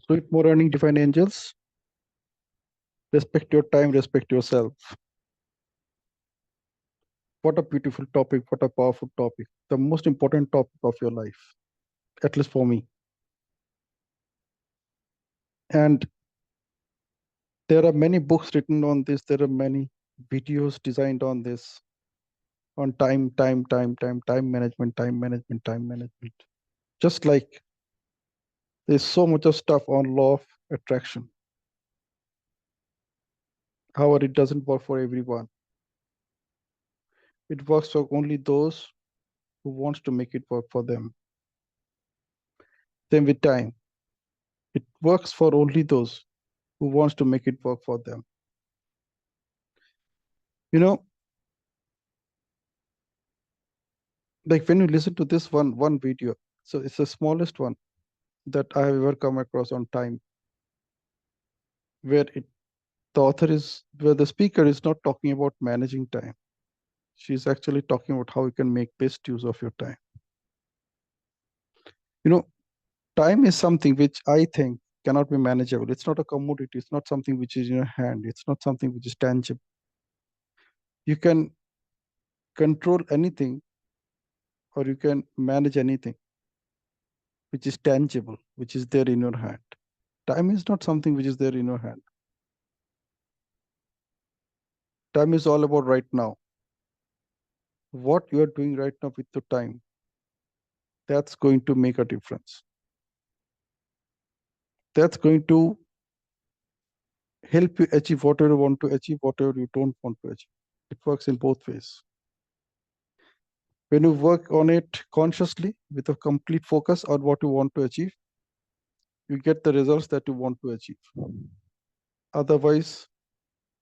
Sweet morning, divine angels. Respect your time, respect yourself. What a beautiful topic, what a powerful topic. The most important topic of your life, at least for me. And there are many books written on this, there are many videos designed on this, on time management, time management, time management. Just like there's so much of stuff on law of attraction. However, it doesn't work for everyone. It works for only those who wants to make it work for them. Same with time. It works for only those who wants to make it work for them. You know, like when you listen to this one video, so it's the smallest one that I have ever come across on time, where the speaker is not talking about managing time. She's actually talking about how you can make best use of your time. You know, time is something which I think cannot be manageable. It's not a commodity. It's not something which is in your hand. It's not something which is tangible. You can control anything or you can manage anything which is tangible, which is there in your hand. Time is not something which is there in your hand. Time is all about right now. What you are doing right now with your time, that's going to make a difference. That's going to help you achieve whatever you want to achieve, whatever you don't want to achieve. It works in both ways. When you work on it consciously with a complete focus on what you want to achieve, you get the results that you want to achieve. Otherwise,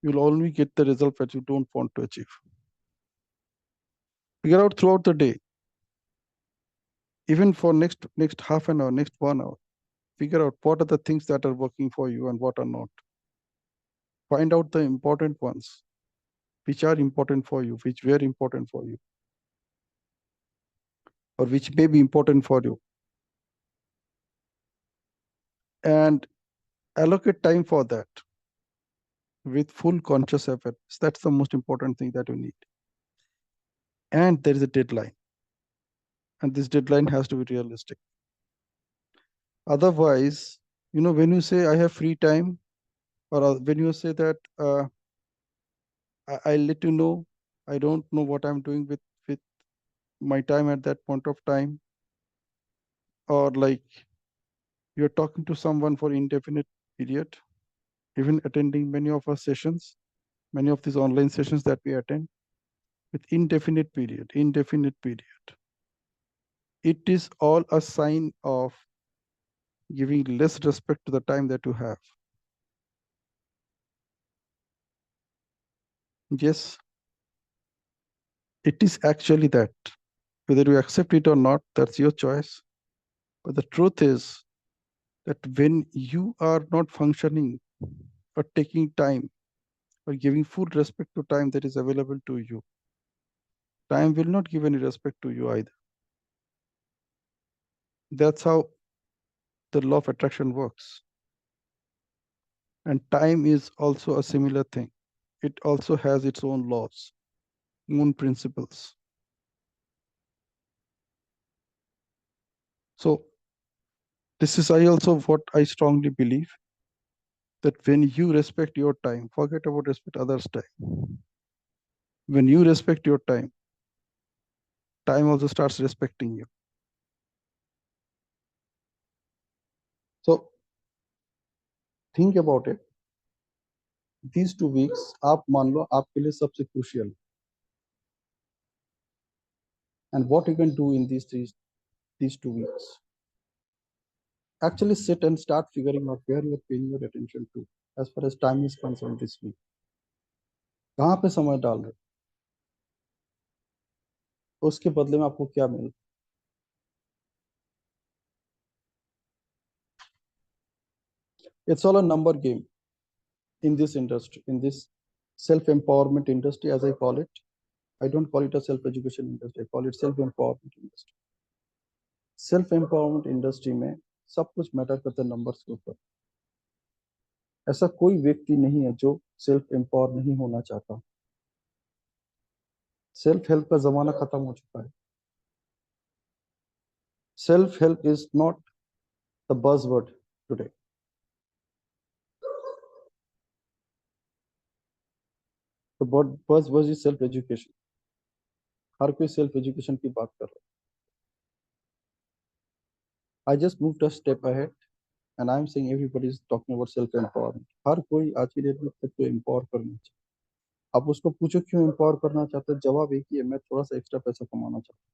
you'll only get the result that you don't want to achieve. Figure out throughout the day, even for next half an hour, next 1 hour, figure out what are the things that are working for you and what are not. Find out the important ones, which are important for you, which were important for you, or which may be important for you. And allocate time for that with full conscious effort. That's the most important thing that you need. And there is a deadline. And this deadline has to be realistic. Otherwise, when you say I have free time, or when you say that I'll let you know, I don't know what I'm doing with my time at that point of time, or like you're talking to someone for indefinite period, even attending many of our sessions, many of these online sessions that we attend with indefinite period. It is all a sign of giving less respect to the time that you have. Yes, it is actually that. Whether you accept it or not, that's your choice. But the truth is that when you are not functioning or taking time or giving full respect to time that is available to you, time will not give any respect to you either. That's how the law of attraction works. And time is also a similar thing. It also has its own laws, own principles. So this is also what I strongly believe, that when you respect your time, forget about respect others' time. When you respect your time, time also starts respecting you. So think about it. These 2 weeks, आप मान लो आपके लिए सबसे crucial. And what you can do in these 2 weeks? Actually sit and start figuring out where you're paying your attention to as far as time is concerned this week. कहाँ पे समय डाल रहे हो? उसके बदले में आपको क्या मिल? It's all a number game in this industry, in this self-empowerment industry, as I call it. I don't call it a self-education industry. I call it self-empowerment industry. Self-empowerment industry में सब कुछ मैटर करता है numbers के ऊपर। ऐसा कोई व्यक्ति नहीं है जो सेल्फ एम्पावर नहीं होना चाहता। सेल्फ हेल्प का जमाना खत्म हो चुका है। Self help is not the buzzword today. The buzzword is self education. हर कोई सेल्फ एजुकेशन की बात कर रहा है। I just moved a step ahead and I am saying everybody is talking about self empowerment. हर कोई आज की डेट में खुद को एम्पावर करना चाहिए। आप उसको पूछो क्यों एम्पावर करना चाहते हैं, जवाब एक ही है, मैं थोड़ा सा एक्स्ट्रा पैसा कमाना चाहता हूँ।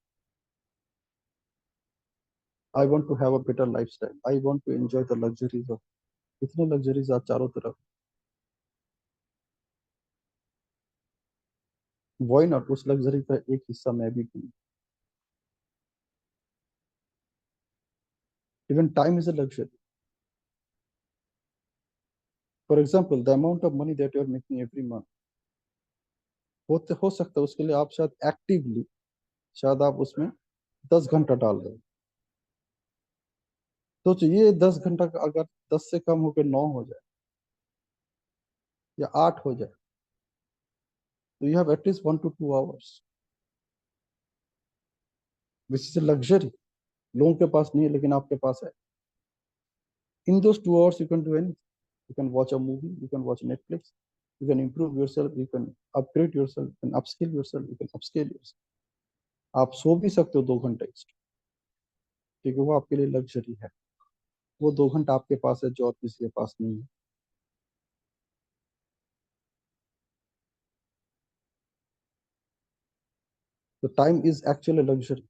I want to have a better life style, I want to enjoy the luxuries of. इतने लग्जरीज आज चारों तरफ। वाई नॉट, उस लग्जरी का एक हिस्सा मैं भी हूँ। Even time is a luxury. For example the amount of money that you are making every month, हो सकता है उसके लिए आप शायद एक्टिवली, शायद आप उसमें 10 घंटा डाल रहे हो। तो ये 10 घंटा का अगर 10 से कम होकर 9 हो जाए या 8 हो जाए, तो you have at least 1 to 2 hours which is luxury. लोगों के पास नहीं है लेकिन आपके पास है। इन दोस 2 hours you can do anything. You can watch a movie, you can watch Netflix, you can improve yourself, you can upgrade yourself, you can upskill yourself, you can upscale yourself. आप सो भी सकते हो 2 घंटे extra, क्योंकि वो आपके लिए luxury है। वो 2 घंटा आपके पास है जो और किसी के पास नहीं है। तो टाइम इज एक्चुअली लग्जरी।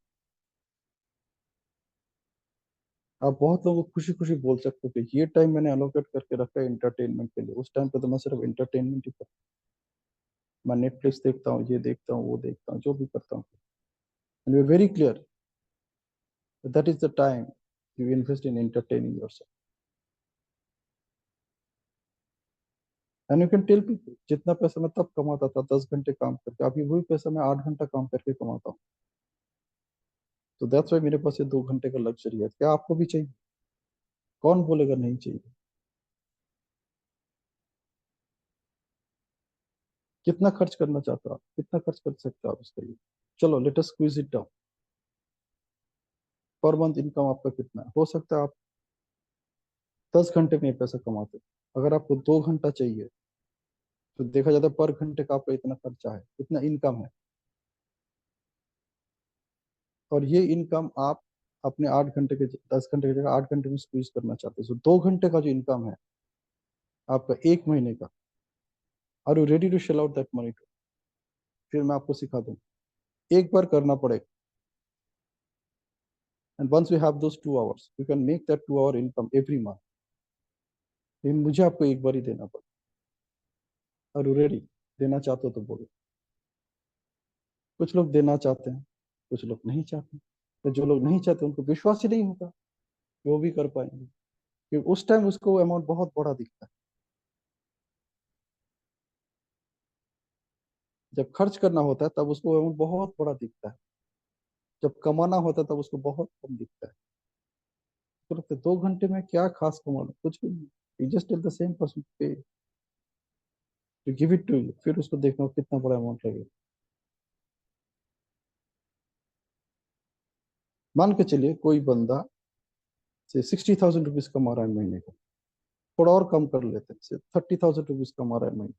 आप बहुत लोगों को खुशी खुशी बोल सकते हो कि ये टाइम मैंने अलोकेट करके रखा है एंटरटेनमेंट के लिए, उस टाइम पे तो मैं सिर्फ एंटरटेनमेंट ही करता हूँ, मैं नेटफ्लिक्स देखता हूँ, ये देखता हूँ, वो देखता हूँ, जो भी करता हूँ। And we are very clear that is the time you invest in entertaining yourself. And you can tell people जितना पैसा मैं तब कमाता था 10 घंटे काम करके, अभी वही पैसा मैं 8 घंटा काम करके कमाता हूँ। तो दैट्स वाई मेरे पास ये 2 घंटे का लग्जरी है। क्या आपको भी चाहिए? कौन बोलेगा नहीं चाहिए? कितना खर्च करना चाहते हो आप? कितना खर्च कर सकते हो आप इसके लिए? चलो let us squeeze it down. Per month income आपका कितना है? हो सकता है आप 10 घंटे में ये पैसा कमाते हो। अगर आपको 2 घंटा चाहिए तो देखा जाता है पर घंटे का आपका इतना खर्चा है, इतना इनकम है। और ये इनकम आप अपने 8 घंटे के 10 घंटे की जगह 8 घंटे में स्क्वीज करना चाहते हो। तो 2 घंटे का जो इनकम है आपका 1 महीने का, are you ready to shell out that money to? फिर मैं आपको सिखा दूँ, एक बार करना पड़ेगा। And once we have those 2 hours you can make that 2 hour income every month. लेकिन मुझे आपको एक बार ही देना पड़ेगा। Are you ready? देना चाहते हो तो बोलो। कुछ लोग देना चाहते हैं, कुछ लोग नहीं चाहते। तो जो लोग नहीं चाहते उनको विश्वास ही नहीं होता कि वो भी कर पाएंगे, क्योंकि उस टाइम उसको अमाउंट बहुत बड़ा दिखता है। जब खर्च करना होता है तब उसको अमाउंट बहुत बड़ा दिखता है, जब कमाना होता है तब उसको बहुत कम दिखता है। तो लगता है 2 घंटे में क्या खास कमा लो, कुछ भी नहीं। You just tell the same person पे to give it to you, फिर उसको देखना कितना बड़ा अमाउंट लगेगा। मान के चलिए कोई बंदा से 60,000 रुपीज कमा रहा है महीने का, थोड़ा और कम कर लेते हैं, से 30,000 रुपीज कमा रहा है महीने।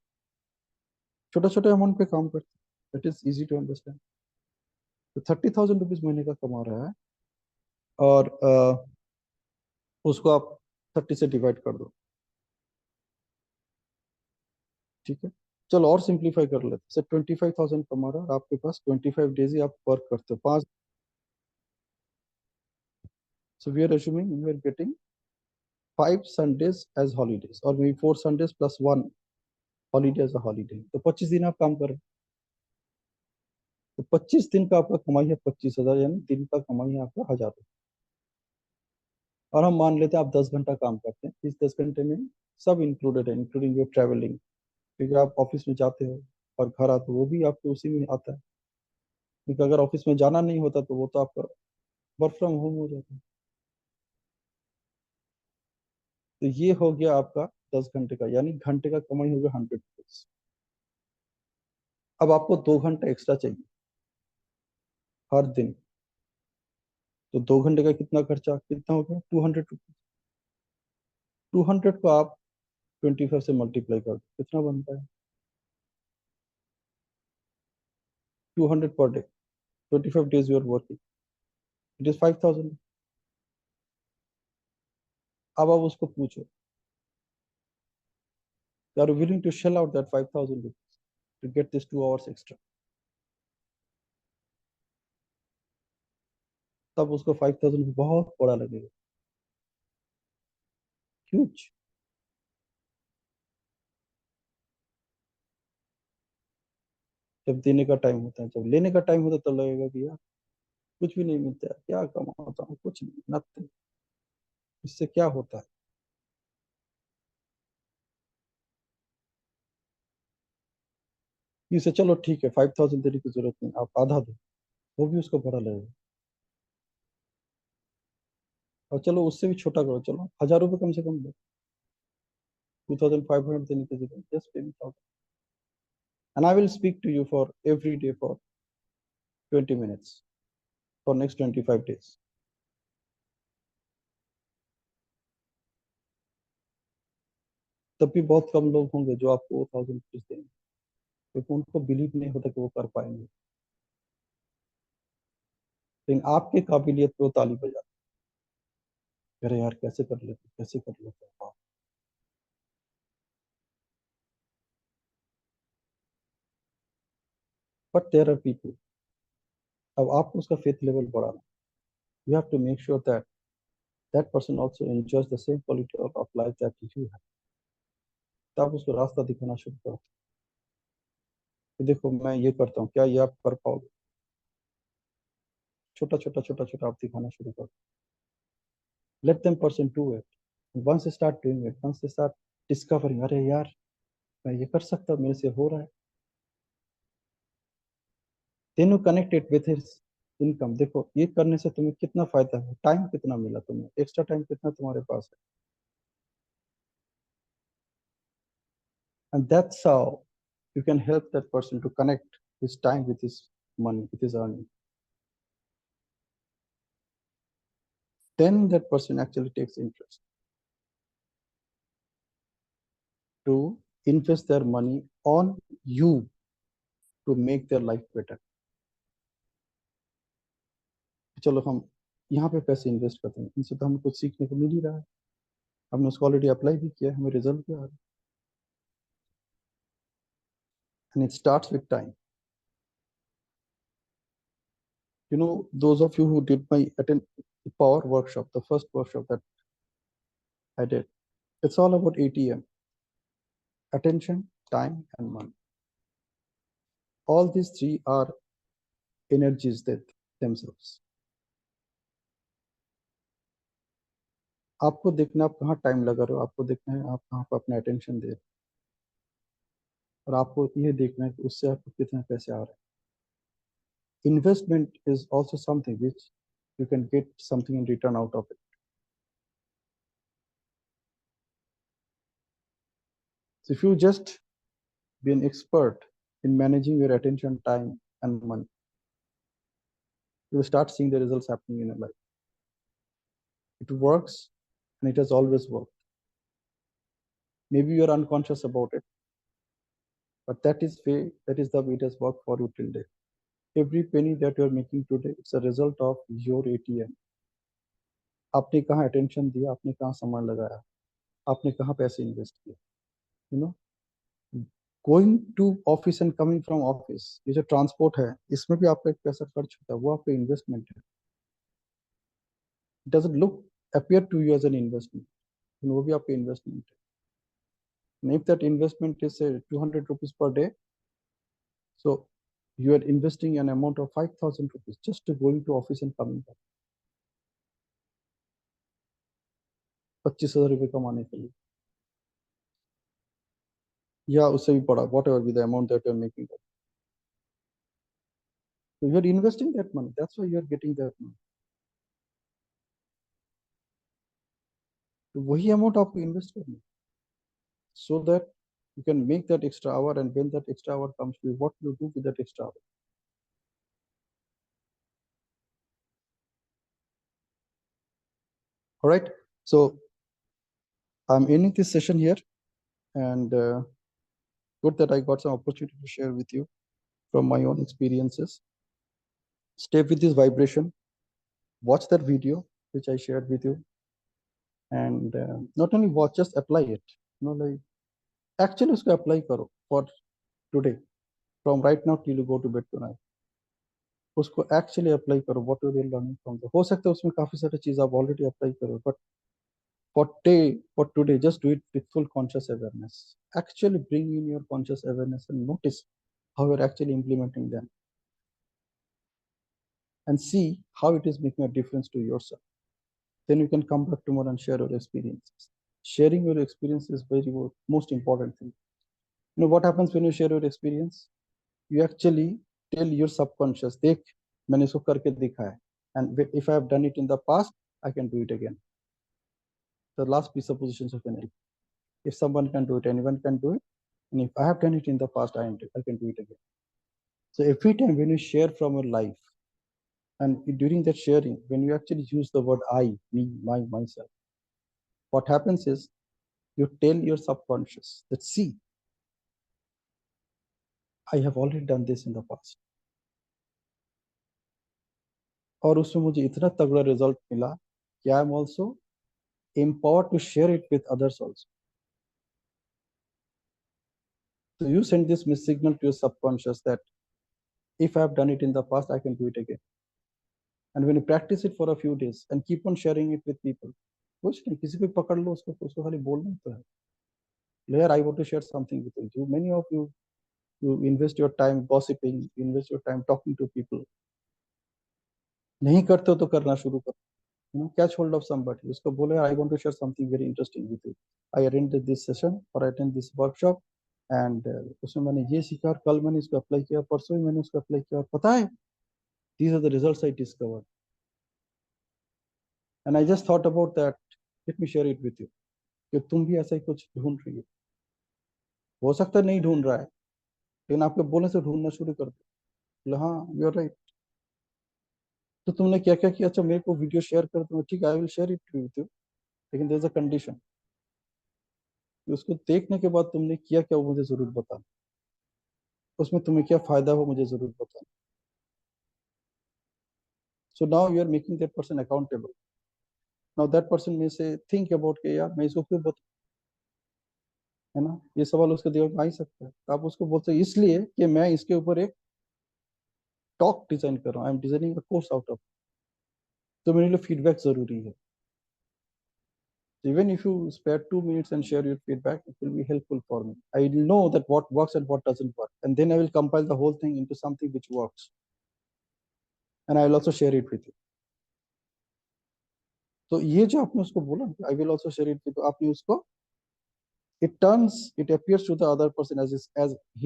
छोटा छोटा अमाउंट पे काम करते हैं, it is easy to understand. तो 30,000 रुपीज महीने का कमा रहा है, और उसको आप 30 से डिवाइड कर दो। ठीक है, चलो और सिंप्लीफाई कर लेते हैं। से 25,000 कमा रहा है और आपके पास 25 डेज ही आप वर्क करते हो, 5। So we are assuming you are getting 5 Sundays as holidays, और may 4 Sundays plus 1 holiday as a holiday, तो 25 दिन आप काम कर रहे हो। तो 25 दिन का आपका कमाई है 25,000, यानी दिन का कमाई है आपका 1,000। और हम मान लेते हैं आप 10 घंटा काम करते हैं, इस 10 घंटे में सब इंक्लूडेड है, इंक्लूडिंग योर ट्रैवलिंग, क्योंकि आप ऑफिस में जाते हो और घर आते हो, वो भी आपके उसी में आता है। क्योंकि अगर ऑफिस में जाना नहीं होता तो वो तो आपका वर्क फ्रॉम होम हो जाता है। तो ये हो गया आपका 10 घंटे का, यानी घंटे का कमाई हो गया 100 रुपीज। अब आपको 2 घंटा एक्स्ट्रा चाहिए हर दिन, तो 2 घंटे का कितना खर्चा, कितना हो गया 200 रुपीज। 200 को आप 25 से मल्टीप्लाई कर दो, कितना बनता है 200 per day, 25 days you are working, it is 5000। अब आप उसको पूछो, are you willing to shell out that 5000 to get this 2 hours extra. तब उसको 5000 बहुत बड़ा लगेगा, ह्यूज। जब देने का टाइम होता है, जब लेने का टाइम होता है, तो लगेगा कि यार कुछ भी नहीं मिलता है, क्या कमाता हूँ, कुछ नहीं, नथिंग, इससे क्या होता है। इसे चलो ठीक है, 5000 देने की जरूरत नहीं, आप आधा दो, वो भी उसको बड़ा लगेगा। और चलो उससे भी छोटा करो, चलो 1000 रुपये कम से कम दो, 2500 देने की जगह just pay me 1000, and I will speak to you for every day for 20 minutes for next 25 days। तब भी बहुत कम लोग होंगे जो आपको 1000 रुपीज देंगे, क्योंकि उनको बिलीव नहीं होता कि वो कर पाएंगे, लेकिन आपके काबिलियत पे वो ताली बजाते हैं, अरे यार कैसे कर लेते, कैसे कर लेते हैं। बट देयर आर पीपल, अब आपको उसका फेथ लेवल बढ़ाना, you have to make sure that that person also enjoys the same quality of life that you have। तो आप उसको रास्ता दिखाना शुरू करो कि देखो मैं ये करता हूँ, क्या ये आप कर पाओगे, छोटा छोटा छोटा छोटा आप दिखाना शुरू करो। let them person do it, once they start doing it, once they start discovering, अरे यार मैं ये कर सकता हूँ, मेरे से हो रहा है, then you connect it with his income। देखो ये करने से तुम्हें कितना फायदा है, टाइम कितना मिला तुम्हें, एक्स्ट्रा टाइम कितना तुम्हारे पास है, and that's how you can help that person to connect his time with his money, with his earning। Then that person actually takes interest to invest their money on you to make their life better। चलो हम यहाँ पे पैसे invest करते हैं, इनसे तो हमें कुछ सीखने को मिल ही रहा है, हमने उसको ऑलरेडी अप्लाई भी किया है, हमें रिजल्ट भी आ रहा है। And it starts with time. You know, those of you who did my attend power workshop, the first workshop that I did, it's all about ATM: attention, time, and money। All these three are energies that themselves। आपको देखना आप कहाँ time लगा रहे हो, आपको देखना है आप कहाँ पर अपना अटेंशन दे रहे हो, और आपको ये देखना है कि उससे आपको कितने पैसे आ रहे हैं। Investment is also something which you can get something in return out of it। So if you just be an expert in managing your attention, time, and money, you will start seeing the results happening in your life. It works, and it has always worked. Maybe you are unconscious about it, but that is the way it has worked for you till date। Every penny that you are making today, it's a result of your ATM। आपने कहाँ attention दिया, आपने कहाँ समय लगाया, आपने कहाँ पैसे invest किए, you know। Going to office and coming from office, ये जो ट्रांसपोर्ट है, इसमें भी आपका एक पैसा खर्च होता है, वो आपका इन्वेस्टमेंट है। Does it look appear to you as an investment, वो भी आपका इन्वेस्टमेंट है। If that investment is 200 rupees per day, so you are investing an amount of 5000 rupees just to going to office and coming back, 25,000 रुपये कमाने के लिए, या उससे भी बड़ा, whatever be the amount that you are making. So you are investing that money, that's why you are getting that money। तो वही अमाउंट आपको इन्वेस्ट करनी है, so that you can make that extra hour, and when that extra hour comes to you, what you do with that extra hour. All right, so I'm ending this session here, and good that I got some opportunity to share with you from my own experiences. Stay with this vibration, watch that video which I shared with you, and not only watch, just apply it. You know, like actually usko apply karo for today, from right now till you go to bed tonight. उसको actually apply करो, what you will learn from the, हो सकता है उसमें काफी सारी चीज आप already apply करो, but for today, just do it with full conscious awareness. Actually bring in your conscious awareness and notice how you're actually implementing them, and see how it is making a difference to yourself. Then you can come back tomorrow and share your experiences. Sharing your experience is very most important thing. You know what happens when you share your experience? You actually tell your subconscious, देख मैंने इसको करके दिखाया है, and if I have done it in the past, I can do it again. The last presuppositions of NLP. If someone can do it, anyone can do it. And if I have done it in the past, I can do it again. So every time when you share from your life, and during that sharing, when you actually use the word I, me, myself, what happens is you tell your subconscious that, see, I have already done this in the past. और उसमें मुझे इतना तगड़ा result मिला कि I am also empowered to share it with others also. So you send this signal to your subconscious that if I have done it in the past, I can do it again. And when you practice it for a few days and keep on sharing it with people, कुछ नहीं, किसी को पकड़ लो, उसको खाली बोलना तो है. Later, I want to share something with you. Many of you invest your time gossiping, invest your time talking to people. नहीं करते हो तो करना शुरू करो. You know, catch hold of somebody. उसको बोले, I want to share something very interesting with you. I attended this session or I attended this workshop, and उसमें मैंने ये सीखा, और कल मैंने इसको अप्लाई किया, परसों ही मैंने उसको अप्लाई किया, और पता है, these are the results I discovered. And I just thought about that. Let me share it with you. कि तुम भी ऐसा ही कुछ ढूंढ रही हो सकता है नहीं ढूंढ रहा है, लेकिन आपके बोलने से ढूंढना शुरू कर दो. बोले हाँ, यू आर राइट. तो तुमने क्या क्या किया? अच्छा, मेरे को वीडियो शेयर कर दो. ठीक है, I will share it with you, लेकिन देयर इज अ कंडीशन. उसको देखने के बाद तुमने किया क्या, वो मुझे जरूर बताना. उसमें तुम्हें क्या फायदा हो, मुझे जरूर बताना. So now you are making that person accountable. Now that person may say, think about के यार मैं इसको क्यों बता, है ना, ये सवाल उसके दिमाग में आ ही सकता है. तो आप उसको बोलते हैं इसलिए कि मैं इसके ऊपर एक टॉक डिजाइन कर रहा हूँ, I am designing a course out of. तो मेरे लिए फीडबैक जरूरी है. Even if you spare 2 minutes and share your feedback, it will be helpful for me. I will know that what works and what doesn't work, and then I will compile the whole thing into something which works, and I will also share it with you. तो ये जो आपने उसको बोला, I will also share it with you, आपने उसको, it appears to the other person as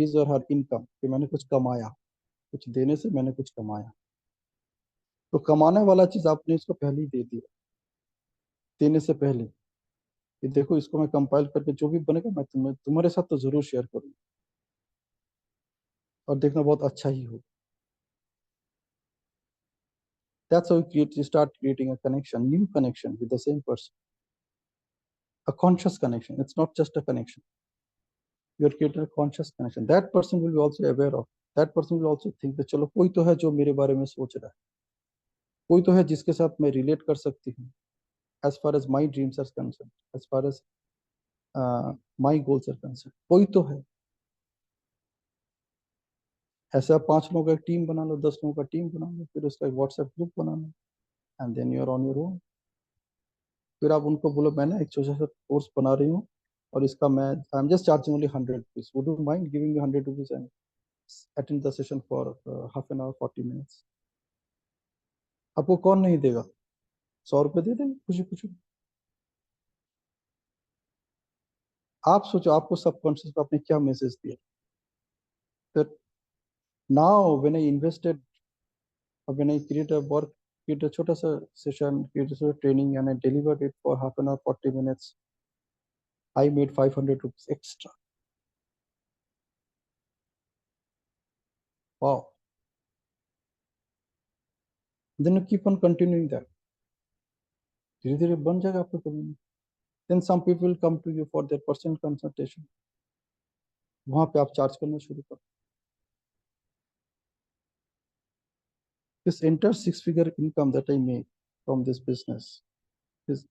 his or her income, कि मैंने कुछ कमाया, कुछ देने से मैंने कुछ कमाया. तो कमाने वाला चीज आपने इसको पहले ही दे दिया, देने से पहले. ये देखो, इसको मैं कंपाइल करके जो भी बनेगा मैं तुम्हारे साथ तो जरूर शेयर करूंगा, और देखना बहुत अच्छा ही हो. That's how you start creating a connection, new connection with the same person. A conscious connection. It's not just a connection. You're creating a conscious connection. That person will be also aware of. That person will also think that चलो कोई तो है जो मेरे बारे में सोच रहा है, कोई तो है जिसके साथ मैं रिलेट कर सकती हूँ. As far as my dreams are concerned, as far as my goals are concerned, कोई तो है. ऐसा 5 लोगों का एक टीम बना लो, 10 लोगों का टीम बना लो, फिर उसका एक व्हाट्सएप ग्रुप बना लो, and then you are on your own. फिर आप उनको बोलो, मैं ना एक छोटा सा कोर्स बना रही हूँ, और इसका मैं, I am just charging only 100 rupees. Would you mind giving me 100 rupees and attend the session for half an hour, 40 minutes? आपको कौन नहीं देगा? 100 रुपये दे देंगे खुशी खुशी. आप सोचो, आपको सबकॉन्शियस पे आपने क्या मैसेज दिया. that now when I invested, or when I create a work create a छोटा सा session, create a training, and I delivered it for half an hour, 40 minutes. I made 500 rupees extra. Wow. Then you keep on continuing that. धीरे धीरे बन जाएगा आपका community. Then some people will come to you for their personal consultation. वहाँ पे आप charge करना शुरू करो. This entire 6-figure income that I make from this business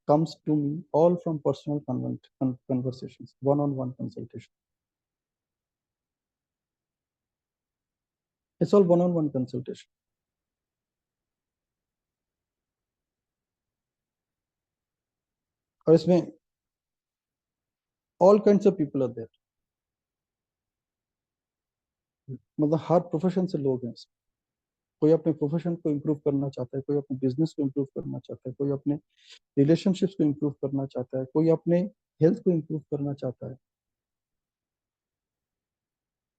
comes to me all from personal conversations, one-on-one consultation. It's all one-on-one consultation. और इसमें all kinds of people are there. मतलब हर profession से लोग हैं. कोई अपने प्रोफेशन को improve करना चाहता है, कोई अपने बिजनेस को इम्प्रूव करना चाहता है, कोई अपने रिलेशनशिप्स को इम्प्रूव करना चाहता है, कोई अपने हेल्थ को इम्प्रूव करना चाहता है.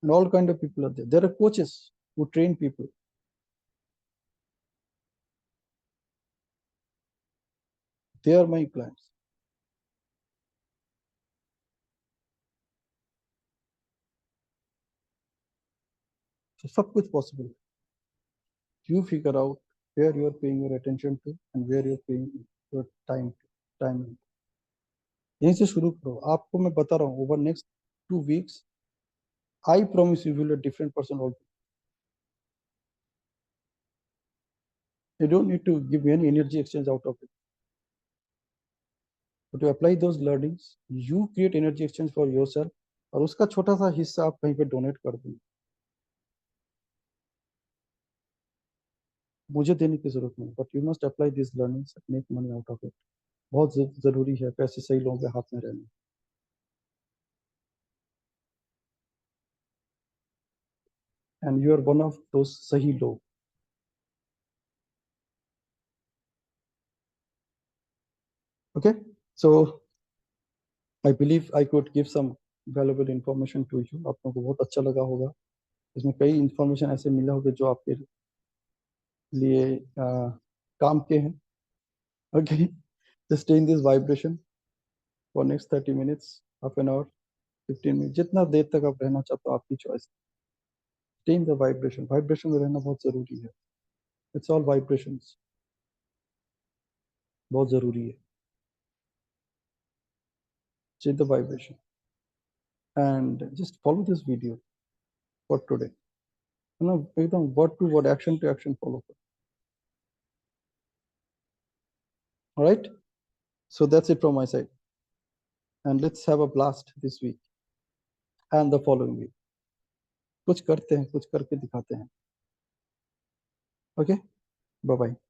And all kind of people are there. There are coaches who train people. They are my clients. So सब कुछ possible. You figure out where you are paying your attention to and where you are paying your time to. Time. यहीं से शुरू करो. आपको मैं बता रहा हूँ, over next 2 weeks, I promise you will be a different person altogether. You don't need to give any energy exchange out of it. But to apply those learnings, you create energy exchange for yourself, और उसका छोटा सा हिस्सा आप कहीं पे donate कर दें. मुझे देने की जरूरत नहीं, but you must apply these learnings and make money out of it. बहुत जरूरी है पैसे सही लोगों के हाथ में रहने. And you are one of those सही लोग. Okay, so I believe I could give some valuable information to you. आप लोगों को बहुत अच्छा लगा होगा. इसमें कई इंफॉर्मेशन ऐसे मिला होगा जो आपके लिए काम के हैं. Okay, just stay in this vibration for next 30 minutes, half an hour, 15 minutes, जितना देर तक आप रहना चाहते हो आपकी choice. Stay in the vibration. Vibration में रहना बहुत जरूरी है. It's all vibrations. बहुत जरूरी है. Change the vibration and just follow this video for today. You know, एकदम word to word, action to action follow. All right. So that's it from my side. And let's have a blast this week and the following week. कुछ करते हैं, कुछ करके दिखाते हैं. Okay. Bye bye.